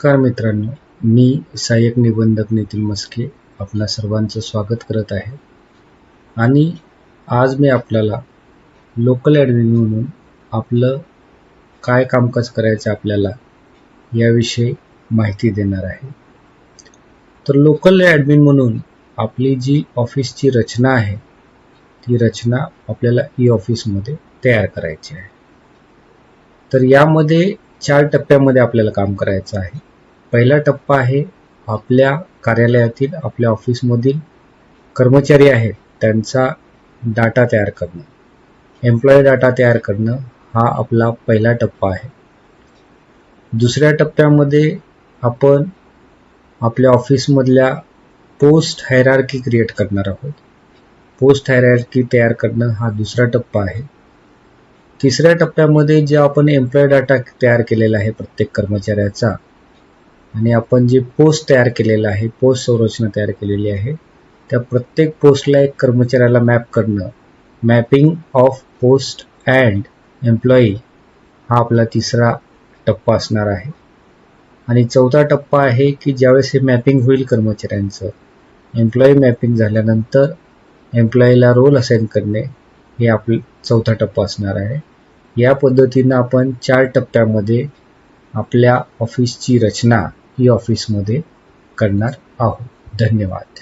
नमस्कार मित्रांनो, मी सहाय्यक निबंधक नितीन मस्के आपणा सर्वांचं स्वागत करत आहे. आणि आज मी आपल्याला लोकल ॲडमिन म्हणून आपलं काय कामकाज करायचं आपल्याला याविषयी माहिती देणार आहे. तर लोकल ॲडमिन म्हणून आपली जी ऑफिसची रचना आहे ती रचना आपल्याला ई ऑफिसमध्ये तयार करायची आहे. तर यामध्ये 4 टप्प्यामध्ये आपल्याला काम करायचं आहे. पहिला टप्पा आहे आपल्या कार्यालयातील आपल्या ऑफिसमधील कर्मचारी आहेत त्यांचा डाटा तयार करणं. एम्प्लॉई डाटा तयार करणं हा आपला पहिला टप्पा आहे. दुसऱ्या टप्प्यामध्ये आपण आपल्या ऑफिसमधल्या पोस्ट हायरार्की क्रिएट करणार आहोत. पोस्ट हायरार्की तयार करणं हा दुसरा टप्पा आहे. तिसऱ्या टप्प्यामध्ये जे आपण एम्प्लॉई डाटा तयार केलेला आहे प्रत्येक कर्मचाऱ्याचा आणि आपण जे पोस्ट तयार केलेला आहे, पोस्ट संरचना तयार केलेली आहे, त्या प्रत्येक पोस्टला एक कर्मचाऱ्याला मॅप करणं, mapping of post and employee हा आपला तिसरा टप्पा असणार आहे. आणि चौथा टप्पा आहे की ज्यावेळेस हे मॅपिंग होईल कर्मचाऱ्यांचं, एम्प्लॉई मॅपिंग झाल्यानंतर एम्प्लॉईला रोल असाइन करणे हे आपला चौथा टप्पा असणार आहे. या पद्धतीनं आपण 4 टप्प्यामध्ये आपल्या ऑफिसची रचना ही ऑफिसमध्ये करणार आहोत. धन्यवाद.